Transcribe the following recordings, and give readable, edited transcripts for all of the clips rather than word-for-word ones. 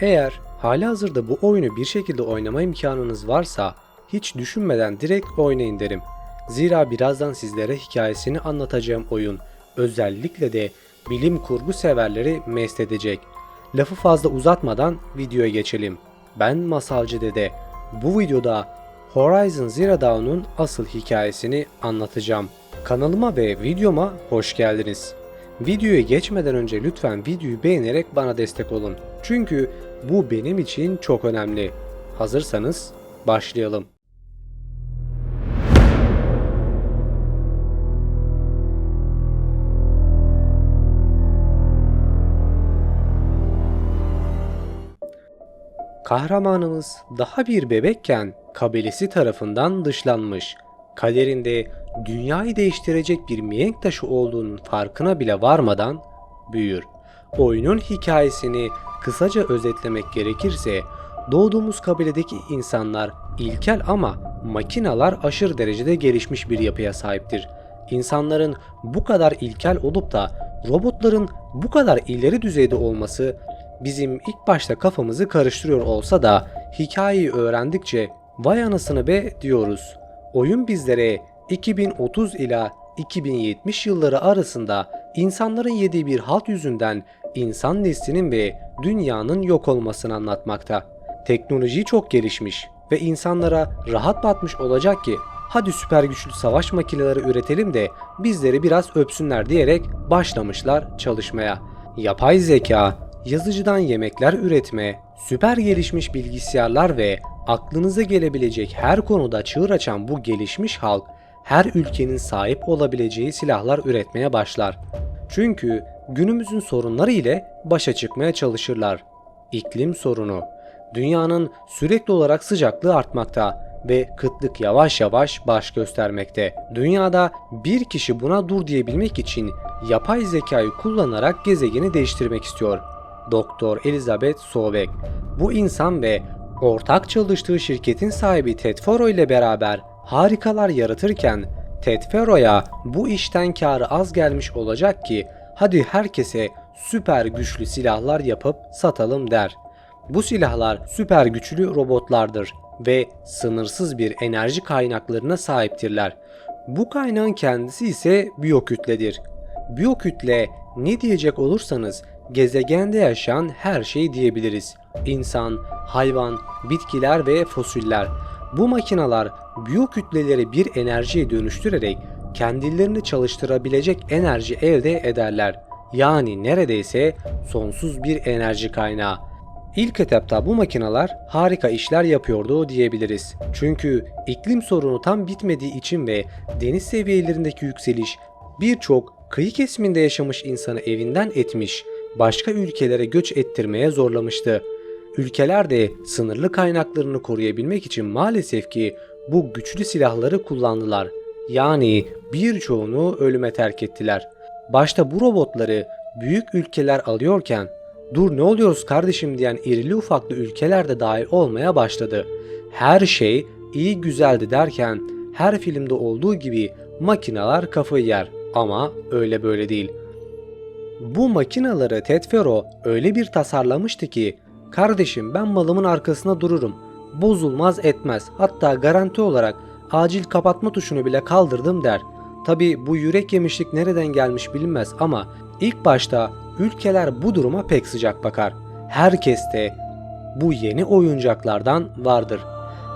Eğer halihazırda bu oyunu bir şekilde oynama imkanınız varsa hiç düşünmeden direkt oynayın derim. Zira birazdan sizlere hikayesini anlatacağım oyun özellikle de bilim kurgu severleri mest edecek. Lafı fazla uzatmadan videoya geçelim. Ben Masalcı Dede. Bu videoda Horizon Zero Dawn'un asıl hikayesini anlatacağım. Kanalıma ve videoma hoş geldiniz. Videoya geçmeden önce lütfen videoyu beğenerek bana destek olun. Çünkü bu benim için çok önemli. Hazırsanız başlayalım. Kahramanımız daha bir bebekken kabilesi tarafından dışlanmış. Kaderinde dünyayı değiştirecek bir mihenk taşı olduğunun farkına bile varmadan büyür. Oyunun hikayesini kısaca özetlemek gerekirse doğduğumuz kabiledeki insanlar ilkel ama makinalar aşırı derecede gelişmiş bir yapıya sahiptir. İnsanların bu kadar ilkel olup da robotların bu kadar ileri düzeyde olması bizim ilk başta kafamızı karıştırıyor olsa da hikayeyi öğrendikçe vay anasını be diyoruz. Oyun bizlere 2030 ila 2070 yılları arasında insanların yediği bir halt yüzünden insan neslinin ve dünyanın yok olmasını anlatmakta. Teknoloji çok gelişmiş ve insanlara rahat batmış olacak ki hadi süper güçlü savaş makineleri üretelim de bizleri biraz öpsünler diyerek başlamışlar çalışmaya. Yapay zeka, yazıcıdan yemekler üretme, süper gelişmiş bilgisayarlar ve aklınıza gelebilecek her konuda çığır açan bu gelişmiş halk her ülkenin sahip olabileceği silahlar üretmeye başlar. Çünkü günümüzün sorunları ile başa çıkmaya çalışırlar. İklim sorunu. Dünyanın sürekli olarak sıcaklığı artmakta ve kıtlık yavaş yavaş baş göstermekte. Dünyada bir kişi buna dur diyebilmek için yapay zekayı kullanarak gezegeni değiştirmek istiyor. Doktor Elizabeth Sobeck. Bu insan ve ortak çalıştığı şirketin sahibi Ted Faro ile beraber harikalar yaratırken Ted Faro'ya bu işten kârı az gelmiş olacak ki hadi herkese süper güçlü silahlar yapıp satalım der. Bu silahlar süper güçlü robotlardır ve sınırsız bir enerji kaynaklarına sahiptirler. Bu kaynağın kendisi ise biyokütledir. Biyokütle ne diyecek olursanız gezegende yaşayan her şey diyebiliriz. İnsan, hayvan, bitkiler ve fosiller. Bu makineler biyokütleleri bir enerjiye dönüştürerek kendilerini çalıştırabilecek enerji elde ederler. Yani neredeyse sonsuz bir enerji kaynağı. İlk etapta bu makineler harika işler yapıyordu diyebiliriz. Çünkü iklim sorunu tam bitmediği için ve deniz seviyelerindeki yükseliş birçok kıyı kesiminde yaşamış insanı evinden etmiş, başka ülkelere göç ettirmeye zorlamıştı. Ülkeler de sınırlı kaynaklarını koruyabilmek için maalesef ki bu güçlü silahları kullandılar. Yani birçoğunu ölüme terk ettiler. Başta bu robotları büyük ülkeler alıyorken "Dur ne oluyoruz kardeşim?" diyen irili ufaklı ülkeler de dahil olmaya başladı. Her şey iyi güzeldi derken her filmde olduğu gibi makineler kafayı yer ama öyle böyle değil. Bu makinaları Ted Faro öyle bir tasarlamıştı ki "Kardeşim ben malımın arkasında dururum. Bozulmaz etmez. Hatta garanti olarak acil kapatma tuşunu bile kaldırdım" der. Tabi bu yürek yemişlik nereden gelmiş bilinmez ama ilk başta ülkeler bu duruma pek sıcak bakar. Herkes de bu yeni oyuncaklardan vardır.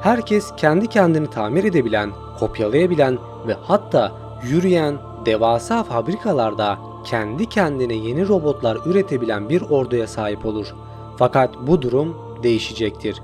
Herkes kendi kendini tamir edebilen, kopyalayabilen ve hatta yürüyen devasa fabrikalarda kendi kendine yeni robotlar üretebilen bir orduya sahip olur. Fakat bu durum değişecektir.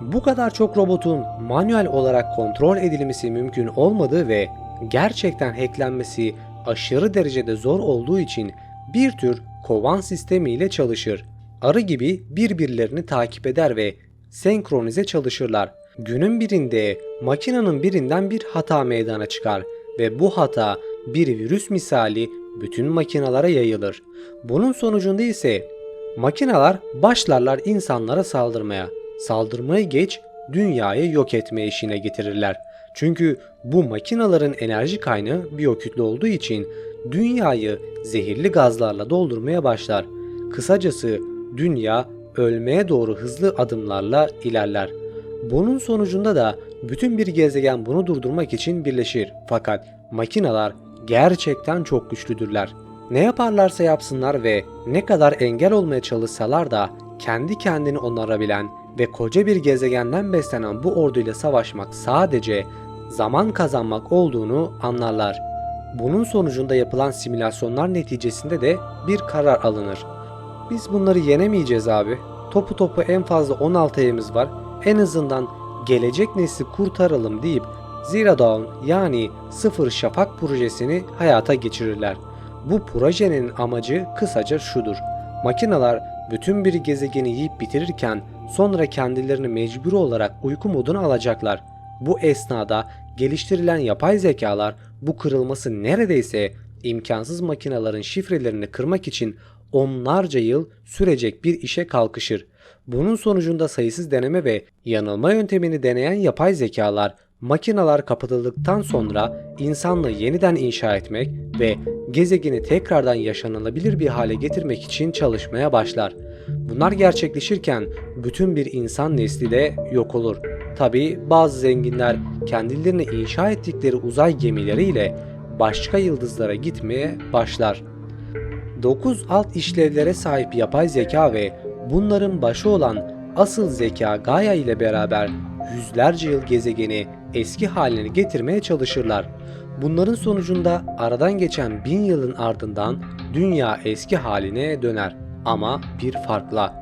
Bu kadar çok robotun manuel olarak kontrol edilmesi mümkün olmadığı ve gerçekten hacklenmesi aşırı derecede zor olduğu için bir tür kovan sistemiyle çalışır. Arı gibi birbirlerini takip eder ve senkronize çalışırlar. Günün birinde makinenin birinden bir hata meydana çıkar ve bu hata bir virüs misali bütün makinalara yayılır. Bunun sonucunda ise makineler başlarlar insanlara saldırmaya. Saldırmayı geç, dünyayı yok etme işine getirirler. Çünkü bu makinaların enerji kaynağı biyokütle olduğu için dünyayı zehirli gazlarla doldurmaya başlar. Kısacası dünya ölmeye doğru hızlı adımlarla ilerler. Bunun sonucunda da bütün bir gezegen bunu durdurmak için birleşir. Fakat makineler gerçekten çok güçlüdürler. Ne yaparlarsa yapsınlar ve ne kadar engel olmaya çalışsalar da kendi kendini onarabilen ve koca bir gezegenden beslenen bu orduyla savaşmak sadece zaman kazanmak olduğunu anlarlar. Bunun sonucunda yapılan simülasyonlar neticesinde de bir karar alınır. Biz bunları yenemeyeceğiz abi. Topu en fazla 16 ayımız var. En azından gelecek nesli kurtaralım deyip Zero Dawn yani Sıfır Şafak projesini hayata geçirirler. Bu projenin amacı kısaca şudur. Makineler bütün bir gezegeni yiyip bitirirken sonra kendilerini mecburi olarak uyku moduna alacaklar. Bu esnada geliştirilen yapay zekalar bu kırılması neredeyse imkansız makinelerin şifrelerini kırmak için onlarca yıl sürecek bir işe kalkışır. Bunun sonucunda sayısız deneme ve yanılma yöntemini deneyen yapay zekalar makineler kapatıldıktan sonra insanlığı yeniden inşa etmek ve gezegeni tekrardan yaşanılabilir bir hale getirmek için çalışmaya başlar. Bunlar gerçekleşirken bütün bir insan nesli de yok olur. Tabii bazı zenginler kendilerini inşa ettikleri uzay gemileriyle başka yıldızlara gitmeye başlar. 9 alt işlevlere sahip yapay zeka ve bunların başı olan asıl zeka Gaia ile beraber yüzlerce yıl gezegeni eski haline getirmeye çalışırlar. Bunların sonucunda aradan geçen 1000 yılın ardından dünya eski haline döner. Ama bir farkla.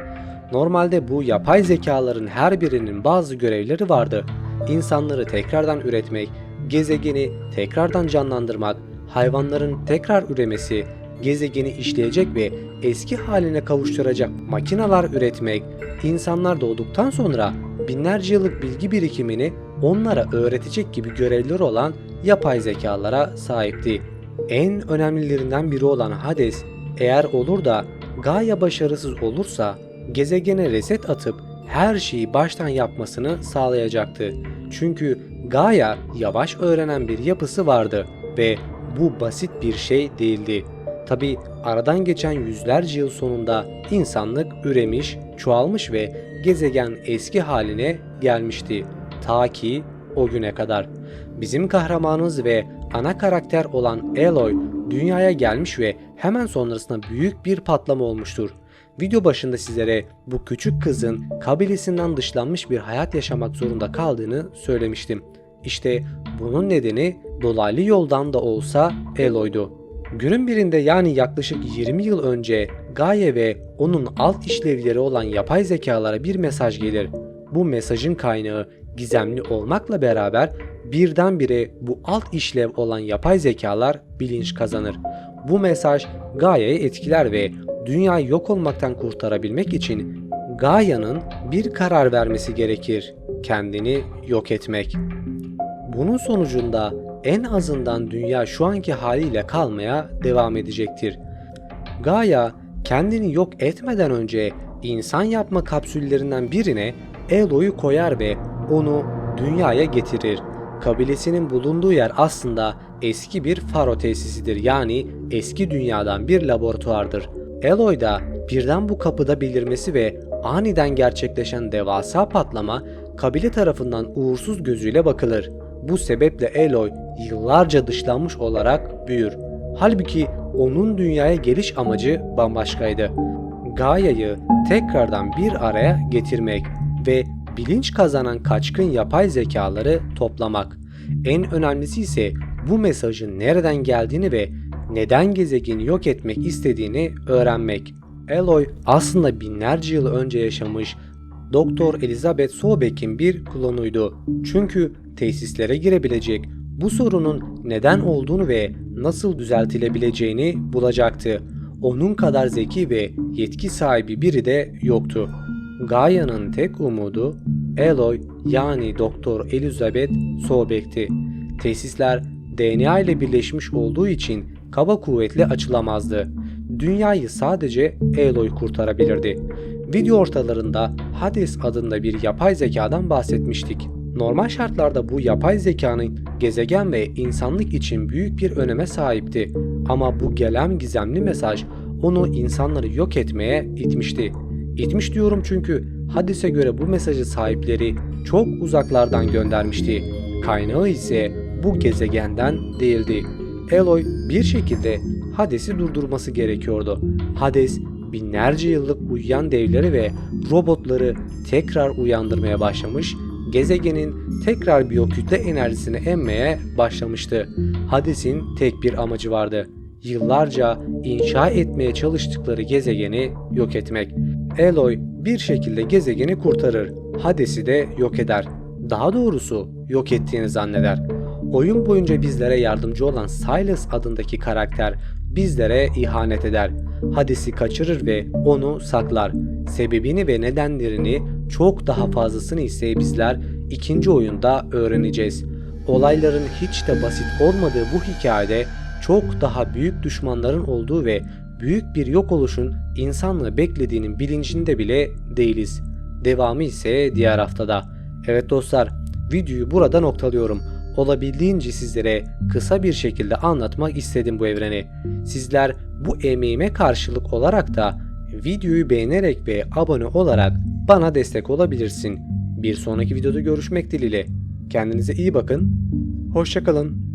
Normalde bu yapay zekaların her birinin bazı görevleri vardı. İnsanları tekrardan üretmek, gezegeni tekrardan canlandırmak, hayvanların tekrar üremesi, gezegeni işleyecek ve eski haline kavuşturacak makineler üretmek, insanlar doğduktan sonra binlerce yıllık bilgi birikimini onlara öğretecek gibi görevleri olan yapay zekalara sahipti. En önemlilerinden biri olan Hades, eğer olur da Gaia başarısız olursa gezegene reset atıp her şeyi baştan yapmasını sağlayacaktı. Çünkü Gaia yavaş öğrenen bir yapısı vardı ve bu basit bir şey değildi. Tabi aradan geçen yüzlerce yıl sonunda insanlık üremiş, çoğalmış ve gezegen eski haline gelmişti. Ta ki o güne kadar. Bizim kahramanımız ve ana karakter olan Aloy dünyaya gelmiş ve hemen sonrasında büyük bir patlama olmuştur. Video başında sizlere bu küçük kızın kabilesinden dışlanmış bir hayat yaşamak zorunda kaldığını söylemiştim. İşte bunun nedeni dolaylı yoldan da olsa Aloy'du. Günün birinde yani yaklaşık 20 yıl önce Gaia ve onun alt işlevleri olan yapay zekalara bir mesaj gelir. Bu mesajın kaynağı gizemli olmakla beraber birdenbire bu alt işlev olan yapay zekalar bilinç kazanır. Bu mesaj Gaia'yı etkiler ve dünyayı yok olmaktan kurtarabilmek için Gaia'nın bir karar vermesi gerekir. Kendini yok etmek. Bunun sonucunda en azından dünya şu anki haliyle kalmaya devam edecektir. Gaia kendini yok etmeden önce insan yapma kapsüllerinden birine Aloy'u koyar ve onu dünyaya getirir. Kabilesinin bulunduğu yer aslında eski bir faro tesisidir, yani eski dünyadan bir laboratuvardır. Aloy da birden bu kapıda belirmesi ve aniden gerçekleşen devasa patlama kabile tarafından uğursuz gözüyle bakılır. Bu sebeple Aloy yıllarca dışlanmış olarak büyür. Halbuki onun dünyaya geliş amacı bambaşkaydı. Gaia'yı tekrardan bir araya getirmek ve bilinç kazanan kaçkın yapay zekaları toplamak. En önemlisi ise bu mesajın nereden geldiğini ve neden gezegeni yok etmek istediğini öğrenmek. Aloy aslında binlerce yıl önce yaşamış Doktor Elizabeth Sobeck'in bir klonuydu. Çünkü tesislere girebilecek, bu sorunun neden olduğunu ve nasıl düzeltilebileceğini bulacaktı. Onun kadar zeki ve yetki sahibi biri de yoktu. Gaia'nın tek umudu Aloy yani Doktor Elizabeth Sobeck'ti. Tesisler DNA ile birleşmiş olduğu için kaba kuvvetle açılamazdı. Dünyayı sadece Aloy kurtarabilirdi. Video ortalarında Hades adında bir yapay zekadan bahsetmiştik. Normal şartlarda bu yapay zekanın gezegen ve insanlık için büyük bir öneme sahipti. Ama bu gelen gizemli mesaj onu insanları yok etmeye itmişti. İtmiş diyorum çünkü Hades'e göre bu mesajı sahipleri çok uzaklardan göndermişti. Kaynağı ise bu gezegenden değildi. Aloy bir şekilde Hades'i durdurması gerekiyordu. Hades binlerce yıllık uyuyan devleri ve robotları tekrar uyandırmaya başlamış, gezegenin tekrar biyokütle enerjisini emmeye başlamıştı. Hades'in tek bir amacı vardı: yıllarca inşa etmeye çalıştıkları gezegeni yok etmek. Aloy bir şekilde gezegeni kurtarır, Hades'i de yok eder. Daha doğrusu yok ettiğini zanneder. Oyun boyunca bizlere yardımcı olan Silas adındaki karakter bizlere ihanet eder. Hades'i kaçırır ve onu saklar. Sebebini ve nedenlerini, çok daha fazlasını ise bizler ikinci oyunda öğreneceğiz. Olayların hiç de basit olmadığı bu hikayede çok daha büyük düşmanların olduğu ve büyük bir yok oluşun insanlığı beklediğinin bilincinde bile değiliz. Devamı ise diğer haftada. Evet dostlar, videoyu burada noktalıyorum. Olabildiğince sizlere kısa bir şekilde anlatmak istedim bu evreni. Sizler bu emeğime karşılık olarak da videoyu beğenerek ve abone olarak bana destek olabilirsin. Bir sonraki videoda görüşmek dileğiyle. Kendinize iyi bakın. Hoşça kalın.